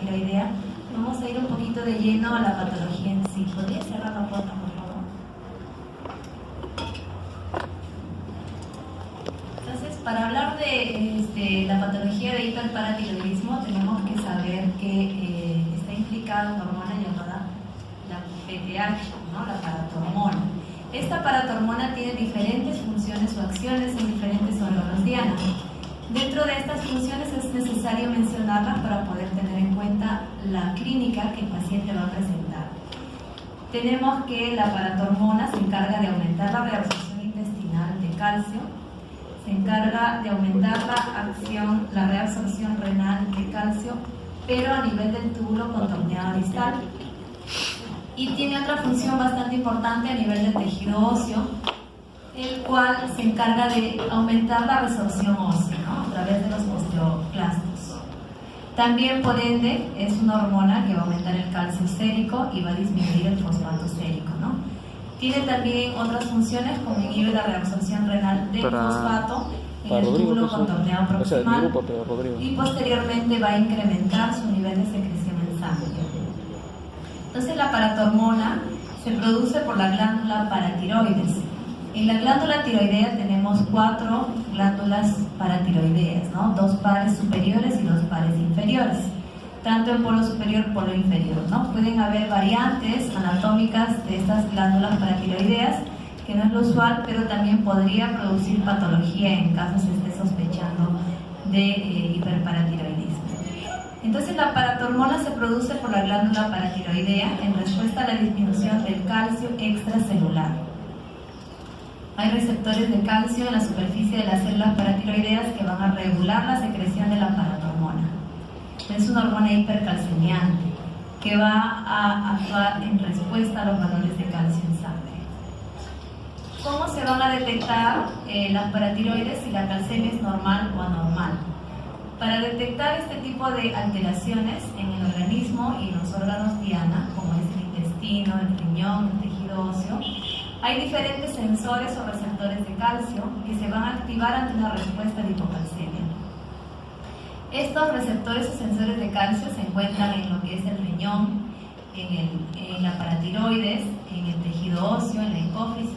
paratiroidea, vamos a ir un poquito de lleno a la patología en sí. ¿Podría cerrar la puerta, por favor? Entonces, para hablar de la patología de hiperparatiroidismo, tenemos que saber que está implicada una hormona llamada la PTH, ¿no? La paratormona. Esta paratormona tiene diferentes funciones o acciones en diferentes órganos diana. Dentro de estas funciones es necesario mencionarlas para poder tener en cuenta la clínica que el paciente va a presentar. Tenemos que la paratormona se encarga de aumentar la reabsorción intestinal de calcio, se encarga de aumentar la reabsorción renal de calcio, pero a nivel del túbulo contorneado distal. Y tiene otra función bastante importante a nivel del tejido óseo, el cual se encarga de aumentar la resorción ósea, ¿no? A través de los osteoclastos. También, por ende, es una hormona que va a aumentar el calcio sérico y va a disminuir el fosfato sérico, ¿no? Tiene también otras funciones como inhibe la reabsorción renal del fosfato en el túbulo contorneado proximal, y posteriormente va a incrementar su nivel de secreción en sangre. Entonces la paratormona se produce por la glándula paratiroides. En la glándula tiroidea tenemos 4 glándulas paratiroideas, ¿no? 2 pares superiores y 2 pares inferiores, tanto en polo superior como polo inferior, ¿no? Pueden haber variantes anatómicas de estas glándulas paratiroideas, que no es lo usual, pero también podría producir patología en caso se esté sospechando de hiperparatiroidismo. Entonces la paratormona se produce por la glándula paratiroidea en respuesta a la disminución del calcio extracelular. Hay receptores de calcio en la superficie de las células paratiroideas que van a regular la secreción de la paratormona. Es una hormona hipercalcemiante que va a actuar en respuesta a los valores de calcio en sangre. ¿Cómo se van a detectar las paratiroides si la calcemia es normal o anormal? Para detectar este tipo de alteraciones en el organismo y en los órganos diana, como es el intestino, el riñón, el tejido óseo, hay diferentes sensores o receptores de calcio que se van a activar ante una respuesta de hipocalcemia. Estos receptores o sensores de calcio se encuentran en lo que es el riñón, en la paratiroides, en el tejido óseo, en la hipófisis,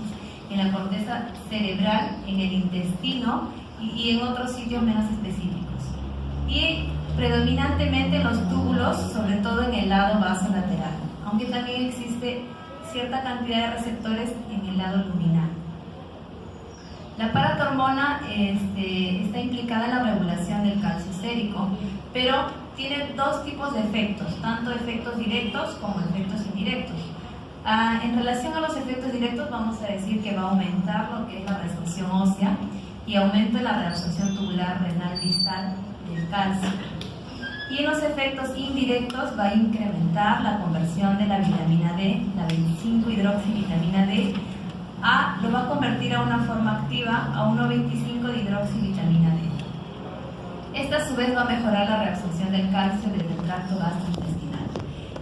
en la corteza cerebral, en el intestino y en otros sitios menos específicos. Y predominantemente en los túbulos, sobre todo en el lado basolateral, aunque también existe cierta cantidad de receptores en el lado luminal. La paratormona está implicada en la regulación del calcio sérico, pero tiene 2 tipos de efectos, tanto efectos directos como efectos indirectos. En relación a los efectos directos, vamos a decir que va a aumentar lo que es la resorción ósea y aumento en la reabsorción tubular renal distal del calcio. Y en los efectos indirectos va a incrementar la conversión de la vitamina D, la 25-hidroxivitamina D, lo va a convertir a una forma activa a 1,25-dihidroxivitamina D. Esta a su vez va a mejorar la reabsorción del calcio desde el tracto gastrointestinal.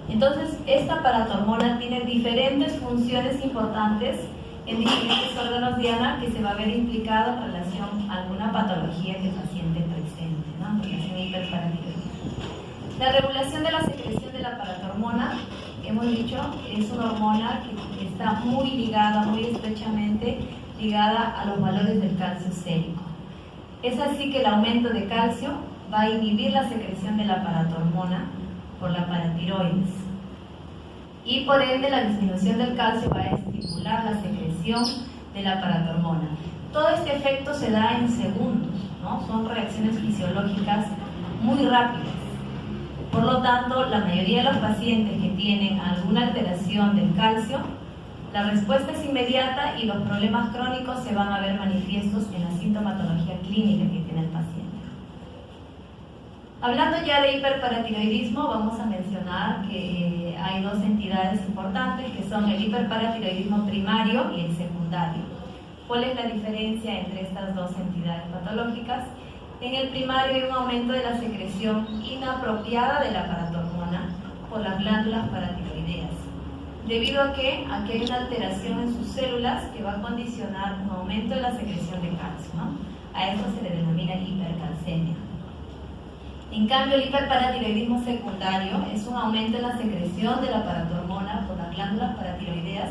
Entonces, esta paratormona tiene diferentes funciones importantes en diferentes órganos diana que se va a ver implicado en relación a alguna patología que el paciente presente, ¿no? En relación a hiperparatiroidismo. La regulación de la secreción de la paratormona, hemos dicho, es una hormona que está muy ligada, muy estrechamente ligada a los valores del calcio sérico. Es así que el aumento de calcio va a inhibir la secreción de la paratormona por la paratiroides. Y por ende la disminución del calcio va a estimular la secreción de la paratormona. Todo este efecto se da en segundos, ¿no? Son reacciones fisiológicas muy rápidas. Por lo tanto, la mayoría de los pacientes que tienen alguna alteración del calcio, la respuesta es inmediata y los problemas crónicos se van a ver manifiestos en la sintomatología clínica que tiene el paciente. Hablando ya de hiperparatiroidismo, vamos a mencionar que hay 2 entidades importantes que son el hiperparatiroidismo primario y el secundario. ¿Cuál es la diferencia entre estas 2 entidades patológicas? En el primario hay un aumento de la secreción inapropiada de la paratormona por las glándulas paratiroideas, debido a que aquí hay una alteración en sus células que va a condicionar un aumento de la secreción de calcio, ¿no? A esto se le denomina hipercalcemia. En cambio, el hiperparatiroidismo secundario es un aumento en la secreción de la paratormona por las glándulas paratiroideas,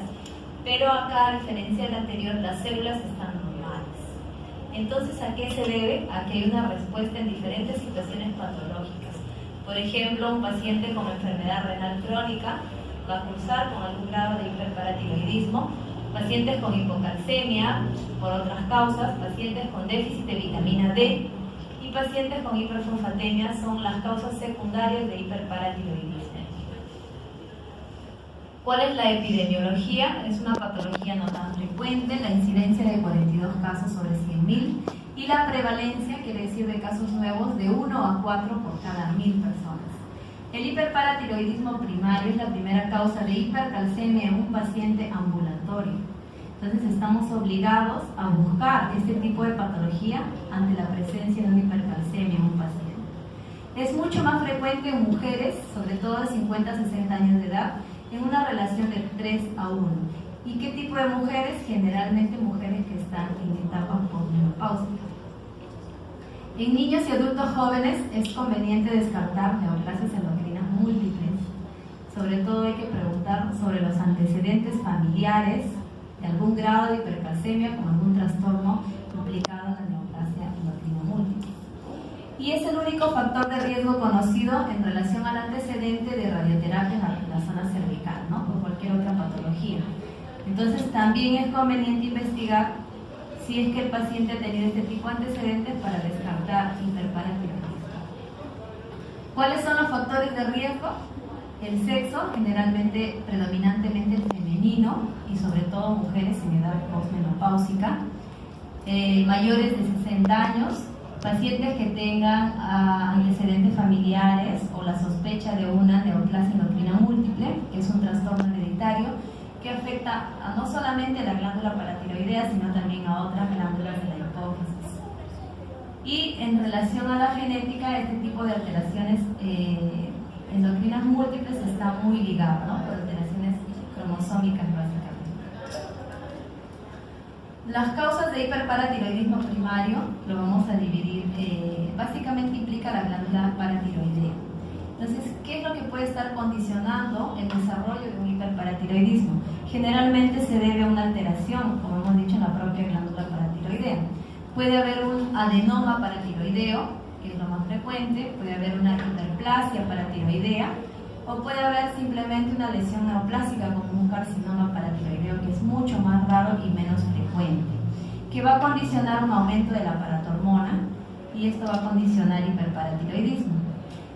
pero acá, a diferencia del anterior, las células están normales. Entonces, ¿a qué se debe? A que hay una respuesta en diferentes situaciones patológicas. Por ejemplo, un paciente con enfermedad renal crónica va a cursar con algún grado de hiperparatiroidismo, pacientes con hipocalcemia por otras causas, pacientes con déficit de vitamina D y pacientes con hiperfosfatemia son las causas secundarias de hiperparatiroidismo. ¿Cuál es la epidemiología? Es una patología no tan frecuente, la incidencia de 42 casos sobre 100.000 y la prevalencia, quiere decir de casos nuevos, de 1 a 4 por cada 1.000 personas. El hiperparatiroidismo primario es la primera causa de hipercalcemia en un paciente ambulatorio. Entonces estamos obligados a buscar este tipo de patología ante la presencia de una hipercalcemia en un paciente. Es mucho más frecuente en mujeres, sobre todo de 50 a 60 años de edad, en una relación de 3 a 1. ¿Y qué tipo de mujeres? Generalmente mujeres que están en etapa posmenopáusica. En niños y adultos jóvenes es conveniente descartar neoplasias endocrinas múltiples. Sobre todo hay que preguntar sobre los antecedentes familiares de algún grado de hipercalcemia con algún trastorno implicado en la neoplasia endocrina múltiple. Y es el único factor de riesgo conocido en relación al antecedente de radioterapia en la zona cervical, ¿no? Por cualquier otra patología. Entonces también es conveniente investigar si es que el paciente ha tenido este tipo de antecedentes para descartar hiperparatiroidismo. ¿Cuáles son los factores de riesgo? El sexo, generalmente predominantemente el femenino y sobre todo mujeres en edad postmenopáusica, mayores de 60 años, pacientes que tengan antecedentes familiares o la sospecha de una neoplasia endocrina múltiple, que es un trastorno hereditario que afecta no solamente a la glándula paratiroidea, sino también a otras glándulas de la hipófisis. Y en relación a la genética, este tipo de alteraciones endocrinas múltiples está muy ligado, ¿no? Por alteraciones cromosómicas básicamente. Las causas de hiperparatiroidismo primario lo vamos a dividir, básicamente implica la glándula paratiroidea. Entonces, ¿qué es lo que puede estar condicionando el desarrollo de un hiperparatiroidismo? Generalmente se debe a una alteración, como hemos dicho, en la propia glándula paratiroidea. Puede haber un adenoma paratiroideo, que es lo más frecuente, puede haber una hiperplasia paratiroidea, o puede haber simplemente una lesión neoplásica como un carcinoma paratiroideo, que es mucho más raro y menos frecuente, que va a condicionar un aumento de la paratormona y esto va a condicionar hiperparatiroidismo.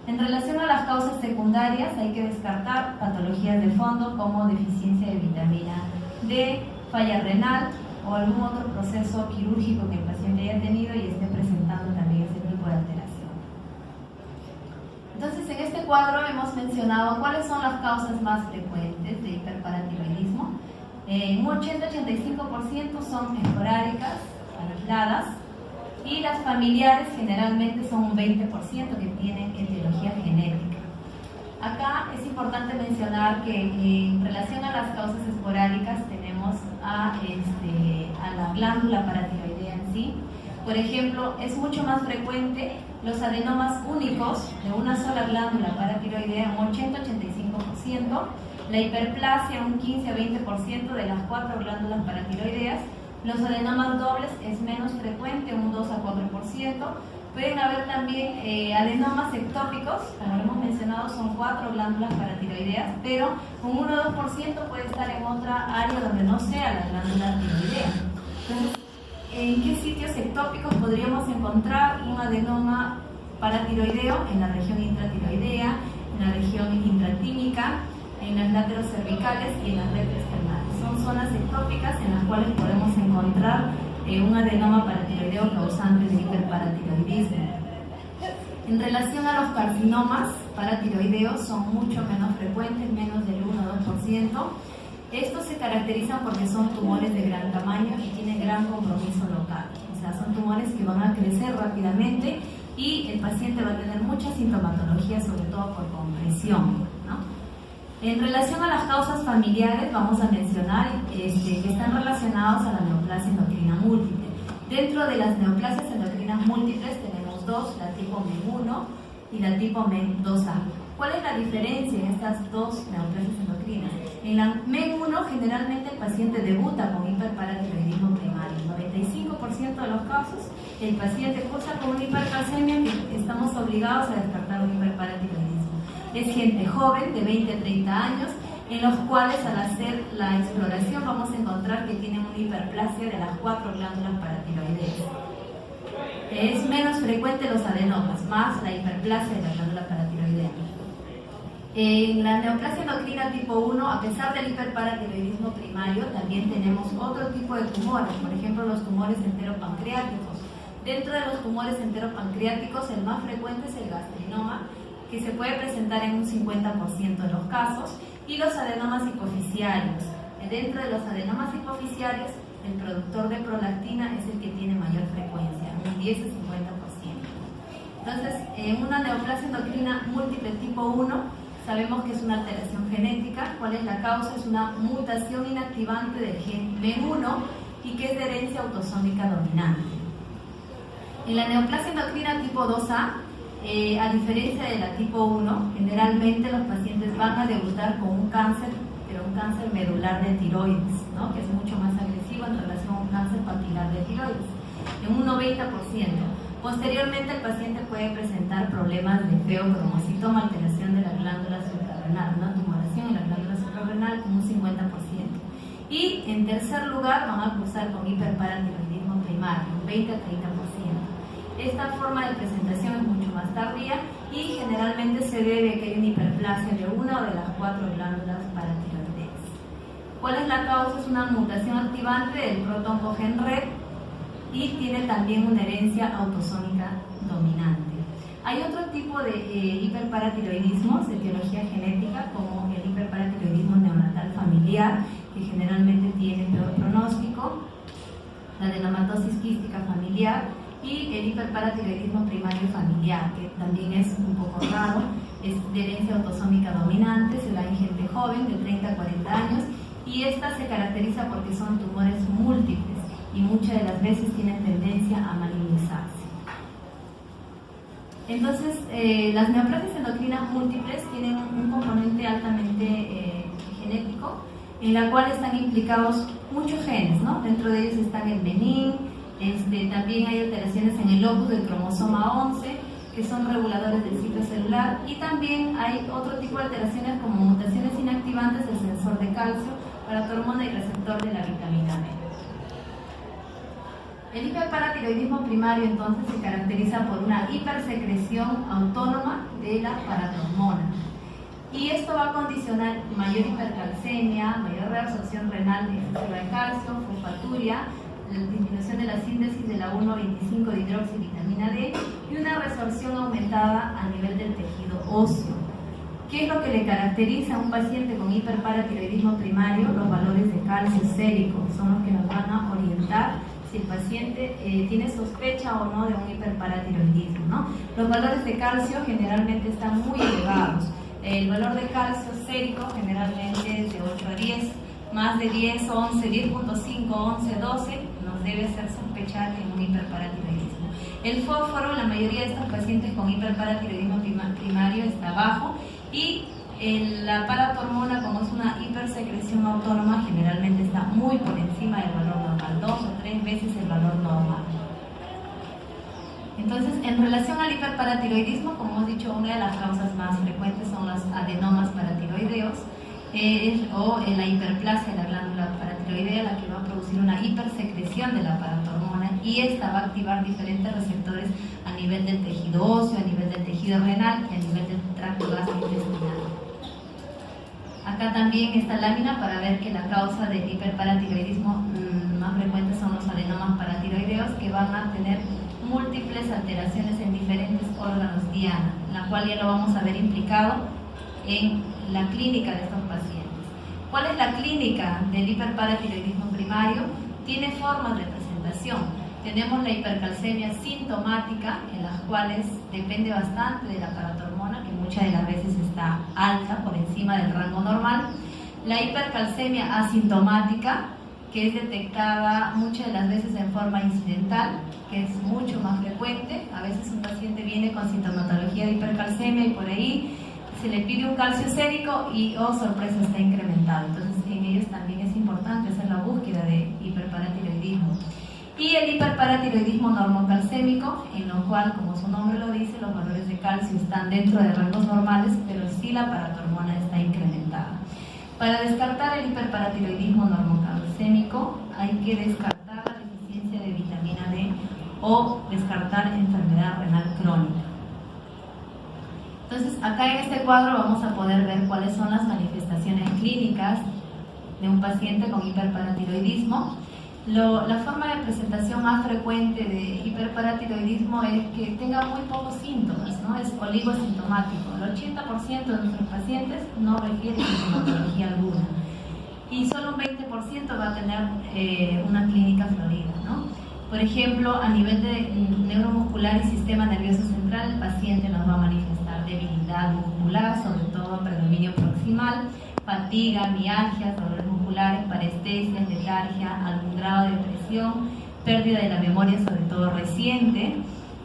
En relación a las causas secundarias, hay que descartar patologías de fondo como deficiencia de vitamina D, falla renal o algún otro proceso quirúrgico que el paciente haya tenido y esté presentando también este tipo de alteración. Entonces, en este cuadro hemos mencionado cuáles son las causas más frecuentes de hiperparatiroidismo. Un 80-85% son esporádicas, aisladas, y las familiares generalmente son un 20% que tienen etiología genética. Acá es importante mencionar que en relación a las causas esporádicas tenemos a la glándula paratiroidea en sí. Por ejemplo, es mucho más frecuente los adenomas únicos de una sola glándula paratiroidea, un 80-85%, la hiperplasia un 15-20% de las 4 glándulas paratiroideas. Los adenomas dobles es menos frecuente, un 2 a 4%. Pueden haber también adenomas ectópicos, como lo hemos mencionado, son 4 glándulas paratiroideas, pero un 1 o 2% puede estar en otra área donde no sea la glándula tiroidea. Entonces, ¿en qué sitios ectópicos podríamos encontrar un adenoma paratiroideo? En la región intratiroidea, en la región intratímica, en las láteros cervicales y en las redes terminales. Son zonas ectópicas en las cuales podemos encontrar un adenoma paratiroideo causante de hiperparatiroidismo. En relación a los carcinomas paratiroideos, son mucho menos frecuentes, menos del 1 o 2%. Estos se caracterizan porque son tumores de gran tamaño y tienen gran compromiso local. O sea, son tumores que van a crecer rápidamente y el paciente va a tener mucha sintomatología, sobre todo por compresión, ¿no? En relación a las causas familiares, vamos a mencionar que están relacionados a la neoplasia endocrina múltiple. Dentro de las neoplasias endocrinas múltiples tenemos dos, la tipo MEN1 y la tipo MEN2A. ¿Cuál es la diferencia en estas dos neoplasias endocrinas? En la MEN1 generalmente el paciente debuta con hiperparatiroidismo primario. En 95% de los casos el paciente cursa con una hipercalcemia y estamos obligados a descartar un hiperparatiroidismo. Es gente joven de 20 a 30 años en los cuales al hacer la exploración vamos a encontrar que tienen una hiperplasia de las 4 glándulas paratiroideas. Es menos frecuente los adenomas, más la hiperplasia de la glándula paratiroidea. En la neoplasia endocrina tipo 1, a pesar del hiperparatiroidismo primario, también tenemos otro tipo de tumores, por ejemplo los tumores enteropancreáticos. Dentro de los tumores enteropancreáticos, el más frecuente es el gastrinoma, que se puede presentar en un 50% de los casos, y los adenomas hipoficiarios. Dentro de los adenomas hipoficiarios, el productor de prolactina es el que tiene mayor frecuencia, un 10 a 50%. Entonces, en una neoplasia endocrina múltiple tipo 1, sabemos que es una alteración genética. ¿Cuál es la causa? Es una mutación inactivante del gen MEN1 y que es de herencia autosómica dominante. En la neoplasia endocrina tipo 2A, a diferencia de la tipo 1, generalmente los pacientes van a debutar con un cáncer, pero un cáncer medular de tiroides, ¿no? Que es mucho más agresivo en relación a un cáncer papilar de tiroides, en un 90%. Posteriormente el paciente puede presentar problemas de feocromocitoma, alteración de la glándula suprarrenal, una tumoración en la glándula suprarrenal con un 50%. Y en tercer lugar van a cursar con hiperparatiroidismo primario, un 20 a 30%. Esta forma de presentación es mucho más tardía y generalmente se debe a que hay una hiperplasia de una o de las 4 glándulas paratiroideas. ¿Cuál es la causa? Es una mutación activante del protoncogen RET y tiene también una herencia autosómica dominante. Hay otro tipo de hiperparatiroidismos de etiología genética, como el hiperparatiroidismo neonatal familiar, que generalmente tiene peor pronóstico, la adenomatosis quística familiar y el hiperparatiroidismo primario familiar, que también es un poco raro, es de herencia autosómica dominante, se da en gente joven de 30 a 40 años y esta se caracteriza porque son tumores múltiples y muchas de las veces tienen tendencia a malignizarse. Entonces, las neoplasias endocrinas múltiples tienen un componente altamente genético, en la cual están implicados muchos genes, ¿no? Dentro de ellos están el menin, también hay alteraciones en el locus del cromosoma 11, que son reguladores del ciclo celular, y también hay otro tipo de alteraciones como mutaciones inactivantes del sensor de calcio, paratormona y receptor de la vitamina D. El hiperparatiroidismo primario entonces se caracteriza por una hipersecreción autónoma de la paratormona. Y esto va a condicionar mayor hipercalcemia, mayor reabsorción renal excesiva de calcio, fosfaturia, la disminución de la síntesis de la 1,25-dihidroxivitamina D y una resorción aumentada a nivel del tejido óseo. ¿Qué es lo que le caracteriza a un paciente con hiperparatiroidismo primario? Los valores de calcio sérico son los que nos van a orientar si el paciente tiene sospecha o no de un hiperparatiroidismo, ¿no? Los valores de calcio generalmente están muy elevados. El valor de calcio sérico generalmente es de 8 a 10, más de 10, 11, 10.5, 11, 12 nos debe hacer sospechar en un hiperparatiroidismo. El fósforo, la mayoría de estos pacientes con hiperparatiroidismo primario está bajo, y la paratormona, como es una hipersecreción autónoma, generalmente está muy por encima del valor normal, 2 o 3 veces el valor normal. Entonces, en relación al hiperparatiroidismo, como hemos dicho, una de las causas más frecuentes son los adenomas paratiroideos o la hiperplasia de la glándula paratiroidea, la que va a producir una hipersecreción de la paratormona, y esta va a activar diferentes receptores a nivel del tejido óseo, a nivel del tejido renal y a nivel del tracto gastrointestinal. Acá también esta lámina para ver que la causa del hiperparatiroidismo más frecuente son los adenomas paratiroideos, que van a tener múltiples alteraciones en diferentes órganos diana, la cual ya lo vamos a ver implicado en la clínica de estos pacientes. ¿Cuál es la clínica del hiperparatiroidismo primario? Tiene formas de presentación. Tenemos la hipercalcemia sintomática, en las cuales depende bastante de la paratormona, que muchas de las veces está alta, por encima del rango normal. La hipercalcemia asintomática, que es detectada muchas de las veces en forma incidental, que es mucho más frecuente. A veces un paciente viene con sintomatología de hipercalcemia y por ahí se le pide un calcio sérico y, oh sorpresa, está incrementado. Entonces en ellos también es importante hacer la búsqueda de hiperparatiroidismo. Y el hiperparatiroidismo normocalcémico, en lo cual, como su nombre lo dice, los valores de calcio están dentro de rangos normales, pero sí la paratormona está incrementada. Para descartar el hiperparatiroidismo normocalcémico hay que descartar la deficiencia de vitamina D o descartar enfermedad renal crónica. Entonces, acá en este cuadro vamos a poder ver cuáles son las manifestaciones clínicas de un paciente con hiperparatiroidismo. La forma de presentación más frecuente de hiperparatiroidismo es que tenga muy pocos síntomas, ¿no? Es oligosintomático. El 80% de nuestros pacientes no refiere sintomatología alguna y solo un 20% va a tener una clínica florida, ¿no? Por ejemplo, a nivel de neuromuscular y sistema nervioso central, el paciente nos va a manifestar debilidad muscular, sobre todo predominio proximal, fatiga, mialgias, dolores musculares, parestesias, letargia, algún grado de depresión, pérdida de la memoria, sobre todo reciente,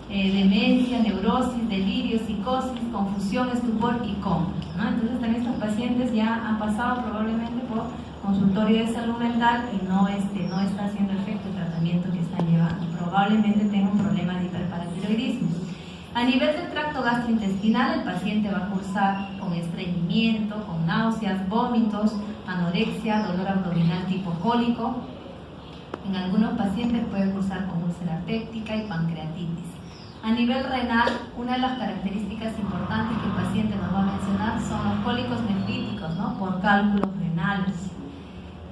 demencia, neurosis, delirio, psicosis, confusión, estupor y coma, ¿no? Entonces también estos pacientes ya han pasado probablemente por consultorio de salud mental y no está haciendo efecto el tratamiento que están llevando. Probablemente tenga un problema de hiperparatiroidismo. A nivel del tracto gastrointestinal, el paciente va a cursar con estreñimiento, con náuseas, vómitos, anorexia, dolor abdominal tipo cólico. En algunos pacientes puede cursar con úlcera péptica y pancreatitis. A nivel renal, una de las características importantes que el paciente nos va a mencionar son los cólicos nefríticos, ¿no? Por cálculos renales.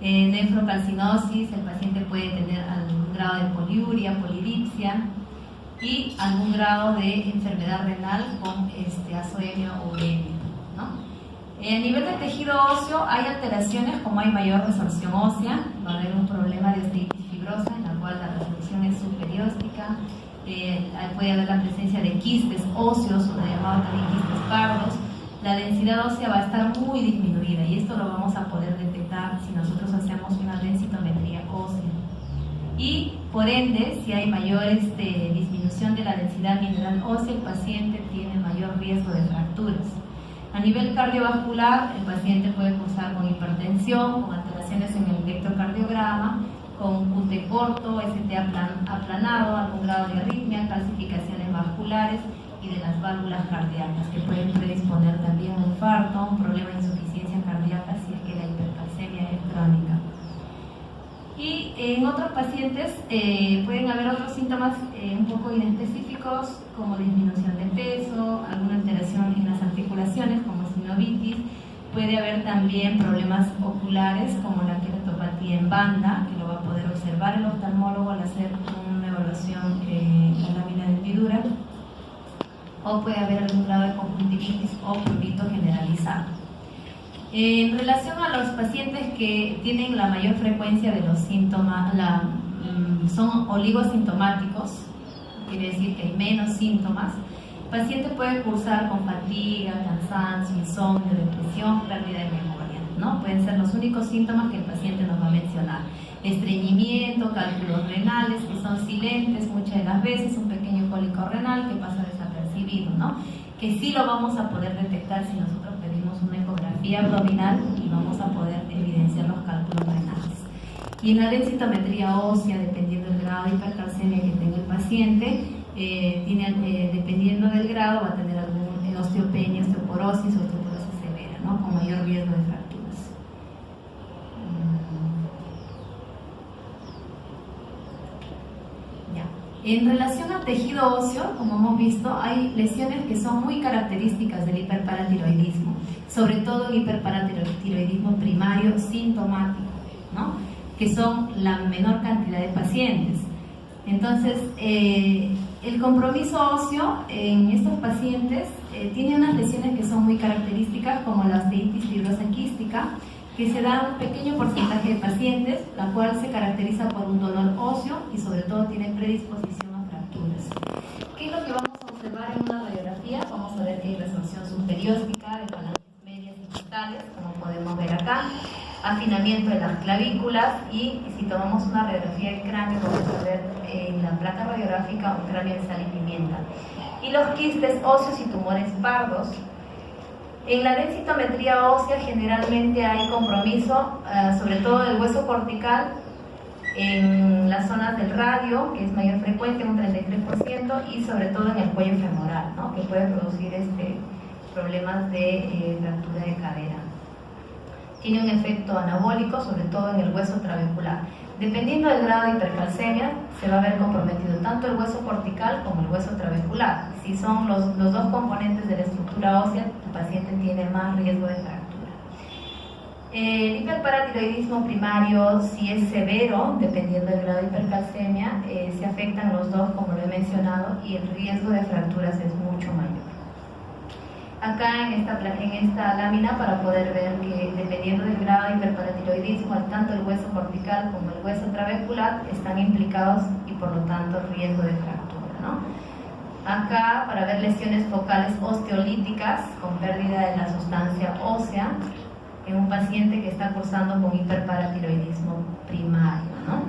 Nefrocalcinosis, el paciente puede tener algún grado de poliuria, polidipsia y algún grado de enfermedad renal con azoemia o uremia, ¿no? A nivel de tejido óseo hay alteraciones como hay mayor resorción ósea, va a haber un problema de osteoitis fibrosa en la cual la resorción es superióstica, puede haber la presencia de quistes óseos, o llamados también quistes pardos. La densidad ósea va a estar muy disminuida y esto lo vamos a poder detectar si nosotros hacemos una densitometría ósea. Y por ende, si hay mayor disminución de la densidad mineral ósea, el paciente tiene mayor riesgo de fracturas. A nivel cardiovascular, el paciente puede cursar con hipertensión, con alteraciones en el electrocardiograma, con QT corto, ST aplanado, algún grado de arritmia, calcificaciones vasculares y de las válvulas cardíacas, que pueden predisponer también a un infarto, un problema de insuficiencia cardíaca si es que la hipercalcemia es crónica. Y en otros pacientes pueden haber otros síntomas un poco inespecíficos, como disminución de peso, alguna alteración en las articulaciones, como sinovitis. Puede haber también problemas oculares, como la queratopatía en banda, que lo va a poder observar el oftalmólogo al hacer una evaluación en la lámina de hendidura. O puede haber algún grado de conjuntivitis o prurito generalizado. En relación a los pacientes que tienen la mayor frecuencia de los síntomas, son oligosintomáticos, quiere decir que hay menos síntomas. El paciente puede cursar con fatiga, cansancio, insomnio, depresión, pérdida de memoria, ¿no? Pueden ser los únicos síntomas que el paciente nos va a mencionar. Estreñimiento, cálculos renales que son silentes muchas de las veces, un pequeño cólico renal que pasa desapercibido, ¿no? Que sí lo vamos a poder detectar si nosotros pedimos una ecografía abdominal y vamos a poder evidenciar los cálculos renales. Y en la densitometría ósea, dependiendo del grado de hipercalcemia que tenga el paciente, dependiendo del grado va a tener algún osteopenia, osteoporosis o osteoporosis severa, ¿no? Con mayor riesgo de fracturas. En relación al tejido óseo, como hemos visto, hay lesiones que son muy características del hiperparatiroidismo, sobre todo el hiperparatiroidismo primario sintomático, ¿no? Que son la menor cantidad de pacientes. Entonces, el compromiso óseo en estos pacientes tiene unas lesiones que son muy características, como la osteitis fibrosa quística, que se da en un pequeño porcentaje de pacientes, la cual se caracteriza por un dolor óseo y sobre todo tiene predisposición a fracturas. ¿Qué es lo que vamos a observar en una radiografía? Vamos a ver que hay resorción subperióstica de falanges medias y distales, como podemos ver acá. afinamiento de las clavículas, y si tomamos una radiografía del cráneo vamos a ver en la placa radiográfica un cráneo de sal y pimienta. Y los quistes óseos y tumores pardos. En la densitometría ósea generalmente hay compromiso, sobre todo del hueso cortical, en las zonas del radio, que es mayor frecuencia, un 33%, y sobre todo en el cuello femoral, ¿no? Que puede producir problemas de fractura de cadera. Tiene un efecto anabólico, sobre todo en el hueso trabecular. Dependiendo del grado de hipercalcemia, se va a ver comprometido tanto el hueso cortical como el hueso trabecular. Si son los dos componentes de la estructura ósea, el paciente tiene más riesgo de fractura. El hiperparatiroidismo primario, si es severo, dependiendo del grado de hipercalcemia, se afectan los dos, como lo he mencionado, y el riesgo de fracturas es mucho mayor. Acá en esta lámina, para poder ver que dependiendo del grado de hiperparatiroidismo, tanto el hueso cortical como el hueso trabecular están implicados y por lo tanto riesgo de fractura, ¿no? Acá, para ver lesiones focales osteolíticas con pérdida de la sustancia ósea en un paciente que está cursando con hiperparatiroidismo primario, ¿no?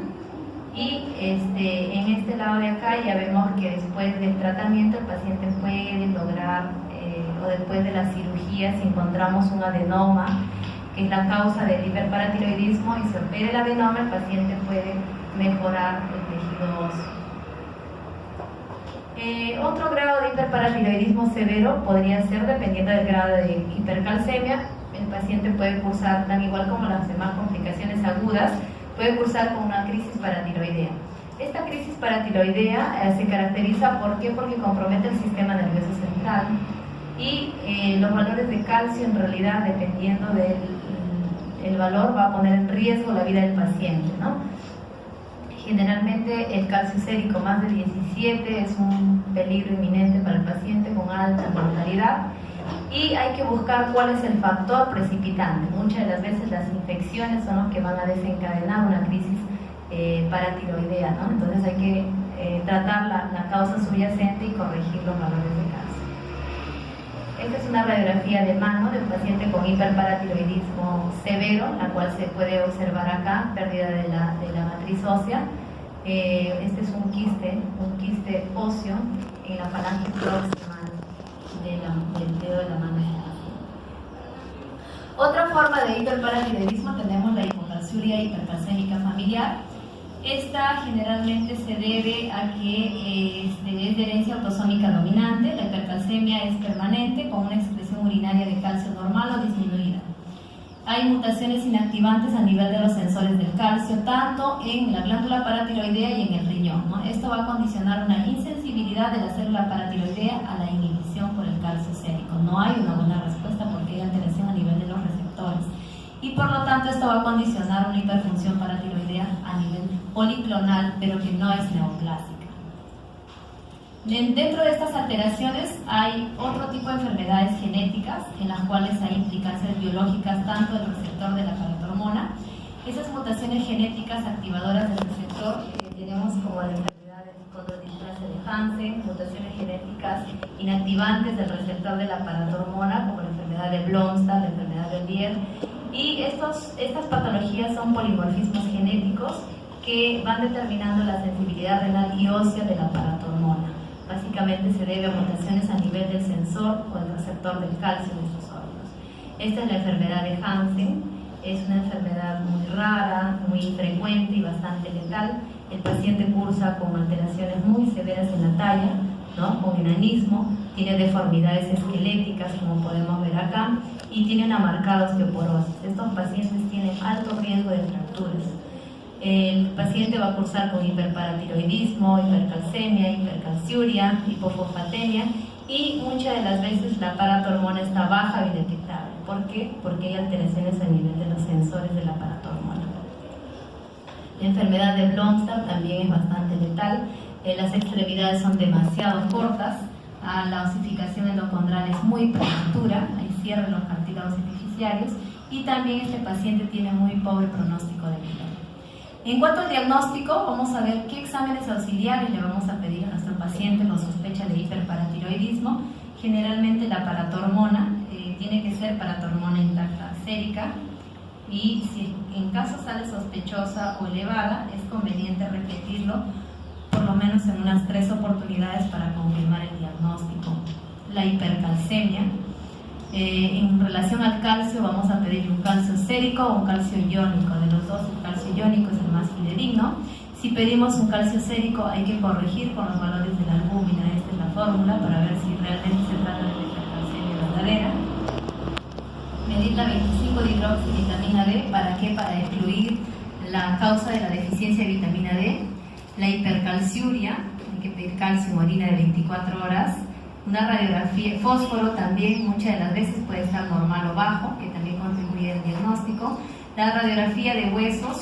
Y en este lado de acá ya vemos que después del tratamiento el paciente puede lograr, o después de la cirugía, si encontramos un adenoma, que es la causa del hiperparatiroidismo, y se opera el adenoma, el paciente puede mejorar el tejido óseo. Otro grado de hiperparatiroidismo severo podría ser, dependiendo del grado de hipercalcemia, el paciente puede cursar, tan igual como las demás complicaciones agudas, puede cursar con una crisis paratiroidea. Esta crisis paratiroidea se caracteriza porque compromete el sistema nervioso central, y los valores de calcio, en realidad, dependiendo del valor, va a poner en riesgo la vida del paciente, ¿no? Generalmente el calcio sérico más de 17 es un peligro inminente para el paciente con alta mortalidad, y hay que buscar cuál es el factor precipitante. Muchas de las veces las infecciones son los que van a desencadenar una crisis paratiroidea, ¿no? Entonces hay que tratar la causa subyacente y corregir los valores de calcio. Esta es una radiografía de mano de un paciente con hiperparatiroidismo severo, la cual se puede observar acá, pérdida de la matriz ósea. Este es un quiste óseo en la falange proximal del dedo de la mano. Otra forma de hiperparatiroidismo tenemos la hipocalciuria hipercalcémica familiar. Esta generalmente se debe a que es de herencia autosómica dominante. La hipercalcemia es permanente, con una excreción urinaria de calcio normal o disminuida. Hay mutaciones inactivantes a nivel de los sensores del calcio, tanto en la glándula paratiroidea y en el riñón, ¿no? Esto va a condicionar una insensibilidad de la célula paratiroidea a la inhibición por el calcio sérico. No hay una buena respuesta porque hay alteración a nivel de los receptores. Y por lo tanto esto va a condicionar una hiperfunción paratiroidea a nivel policlonal, pero que no es neoplásica. Dentro de estas alteraciones hay otro tipo de enfermedades genéticas en las cuales hay implicancias biológicas tanto del receptor de la paratormona. Esas mutaciones genéticas activadoras del receptor tenemos como la enfermedad de condrodisplasia de Hansen, mutaciones genéticas inactivantes del receptor de la paratormona como la enfermedad de Blomstad, la enfermedad de Lier. Y estas patologías son polimorfismos genéticos que van determinando la sensibilidad renal y ósea de la paratormona. Básicamente se debe a mutaciones a nivel del sensor o el receptor del calcio en estos órganos. Esta es la enfermedad de Hansen. Es una enfermedad muy rara, muy infrecuente y bastante letal. El paciente cursa con alteraciones muy severas en la talla, ¿no? Con enanismo, tiene deformidades esqueléticas, como podemos ver acá, y tiene una marcada osteoporosis. Estos pacientes tienen alto riesgo de fracturas. El paciente va a cursar con hiperparatiroidismo, hipercalcemia, hipercalciuria, hipofosfatemia, y muchas de las veces la paratormona está baja o indetectable. ¿Por qué? Porque hay alteraciones a nivel de los sensores de la paratormona. La enfermedad de Blomstad también es bastante letal. Las extremidades son demasiado cortas, la osificación endocondral es muy prematura, hay cierre en los cartílagos epifisiarios, y también este paciente tiene muy pobre pronóstico de vida. En cuanto al diagnóstico, vamos a ver qué exámenes auxiliares le vamos a pedir a nuestro paciente con sospecha de hiperparatiroidismo. Generalmente la paratormona tiene que ser paratormona intacta sérica. y si en caso sale sospechosa o elevada, es conveniente repetirlo por lo menos en unas 3 oportunidades para confirmar el diagnóstico. La hipercalcemia. En relación al calcio, vamos a pedir un calcio sérico o un calcio iónico. De los dos, el calcio iónico es el más fidedigno. Si pedimos un calcio sérico, hay que corregir con los valores de la albúmina. Esta es la fórmula para ver si realmente se trata de una hipercalcemia verdadera. Medir la 25-dihidroxivitamina D. ¿Para qué? Para excluir la causa de la deficiencia de vitamina D. La hipercalciuria, hay que pedir calcio en orina de 24 horas. Una radiografía, fósforo también muchas de las veces puede estar normal o bajo, que también contribuye al diagnóstico. La radiografía de huesos,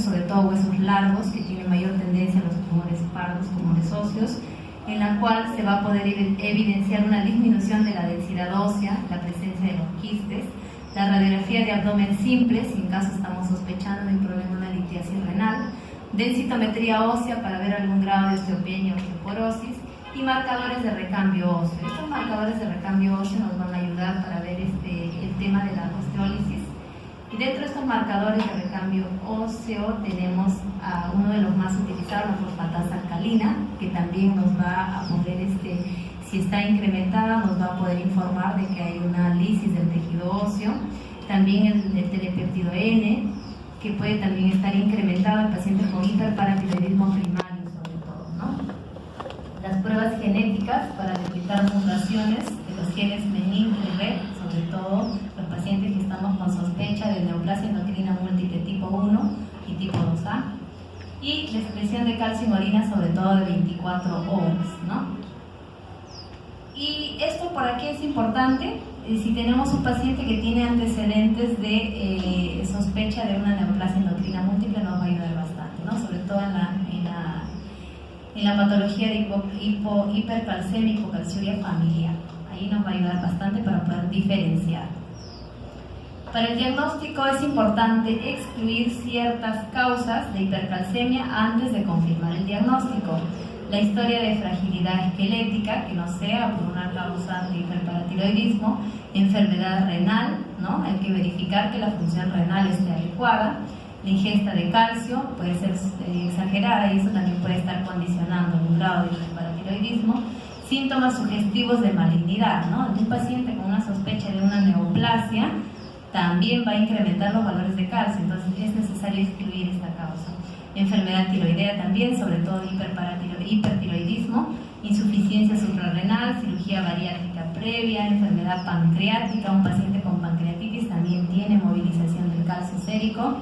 sobre todo huesos largos, que tienen mayor tendencia a los tumores pardos, tumores óseos, en la cual se va a poder evidenciar una disminución de la densidad ósea, la presencia de los quistes. La radiografía de abdomen simple, si en caso estamos sospechando de un problema de una litiasis renal. Densitometría ósea para ver algún grado de osteopenia o osteoporosis. Y marcadores de recambio óseo. Estos marcadores de recambio óseo nos van a ayudar para ver el tema de la osteólisis. Y dentro de estos marcadores de recambio óseo tenemos a uno de los más utilizados, la fosfatasa alcalina, que también nos va a poder, si está incrementada, nos va a poder informar de que hay una lisis del tejido óseo. También el telepéptido N, que puede también estar incrementado en pacientes con hiperparatiroidismo primario, sobre todo, ¿no? Las pruebas genéticas para detectar mutaciones de los genes menin y red, sobre todo los pacientes que estamos con sospecha de neoplasia endocrina múltiple tipo 1 y tipo 2A. Y la excreción de calcio en orina, sobre todo de 24 horas, ¿no? Y esto, ¿para qué es importante? Si tenemos un paciente que tiene antecedentes de sospecha de una neoplasia endocrina múltiple, nos va a ayudar bastante, ¿no? Sobre todo en la patología de hipercalcemia y hipocalciuria familiar. Ahí nos va a ayudar bastante para poder diferenciar. Para el diagnóstico es importante excluir ciertas causas de hipercalcemia antes de confirmar el diagnóstico. La historia de fragilidad esquelética, que no sea por una causa de hiperparatiroidismo, enfermedad renal, ¿no? Hay que verificar que la función renal esté adecuada. La ingesta de calcio puede ser exagerada y eso también puede estar condicionando un grado de hiperparatiroidismo. Síntomas sugestivos de malignidad, ¿no? Un paciente con una sospecha de una neoplasia también va a incrementar los valores de calcio, entonces es necesario excluir esta causa. Enfermedad tiroidea también, sobre todo hipertiroidismo, insuficiencia suprarrenal, cirugía bariátrica previa, enfermedad pancreática. Un paciente con pancreatitis también tiene movilización del calcio sérico.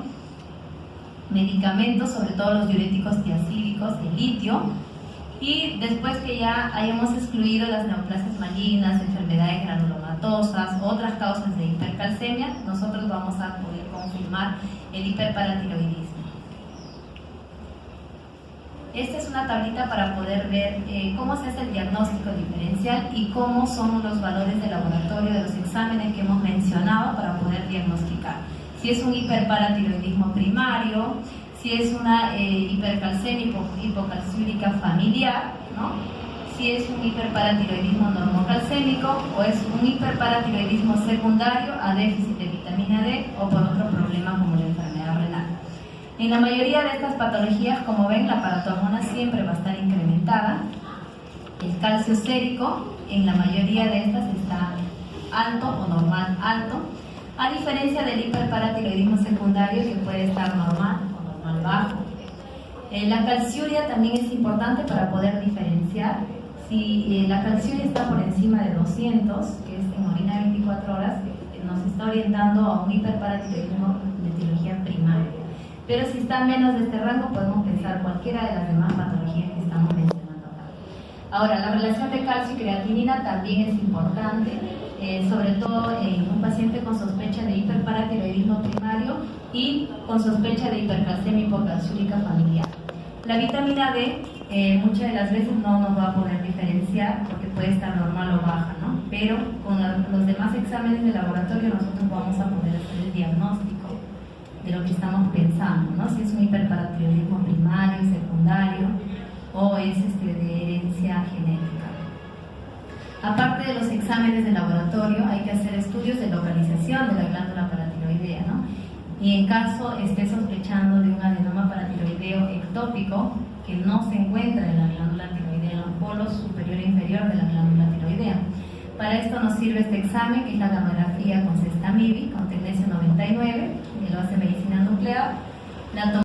Medicamentos, sobre todo los diuréticos tiacídicos, el litio. Y después que ya hayamos excluido las neoplasias malignas, enfermedades granulomatosas, otras causas de hipercalcemia, nosotros vamos a poder confirmar el hiperparatiroidismo. Esta es una tablita para poder ver cómo se hace el diagnóstico diferencial y cómo son los valores de laboratorio de los exámenes que hemos mencionado para poder diagnosticar. Si es un hiperparatiroidismo primario, si es una hipercalcemia hipocalciúrica familiar, ¿no? Si es un hiperparatiroidismo normocalcémico o es un hiperparatiroidismo secundario a déficit de vitamina D o por otro problema como la enfermedad renal. En la mayoría de estas patologías, como ven, la paratormona siempre va a estar incrementada. El calcio sérico, en la mayoría de estas está alto o normal alto, a diferencia del hiperparatiroidismo secundario que puede estar normal o normal bajo. La calciuria también es importante para poder diferenciar. Si la calciuria está por encima de 200, que es en orina de 24 horas, nos está orientando a un hiperparatiroidismo de etiología primaria. Pero si está menos de este rango, podemos pensar cualquiera de las demás patologías que estamos mencionando acá. Ahora, la relación de calcio y creatinina también es importante, sobre todo en un paciente con sospecha de hiperparatiroidismo primario y con sospecha de hipercalcemia hipocalciúrica familiar. La vitamina D muchas de las veces no nos va a poder diferenciar porque puede estar normal o baja, ¿no? Pero con los demás exámenes de laboratorio nosotros vamos a poder hacer el diagnóstico de lo que estamos pensando, ¿no? Si es un hiperparatiroidismo primario, secundario o es de herencia genética. Aparte de los exámenes de laboratorio, hay que hacer estudios de localización de la glándula paratiroidea. tiroidea, ¿no? Y en caso esté sospechando de un adenoma paratiroideo ectópico que no se encuentra en la glándula tiroidea, en los polos superior e inferior de la glándula tiroidea. Para esto nos sirve este examen, que es la gamografía con Sestamibi, con Tecnesio 99, que lo hace medicina nuclear.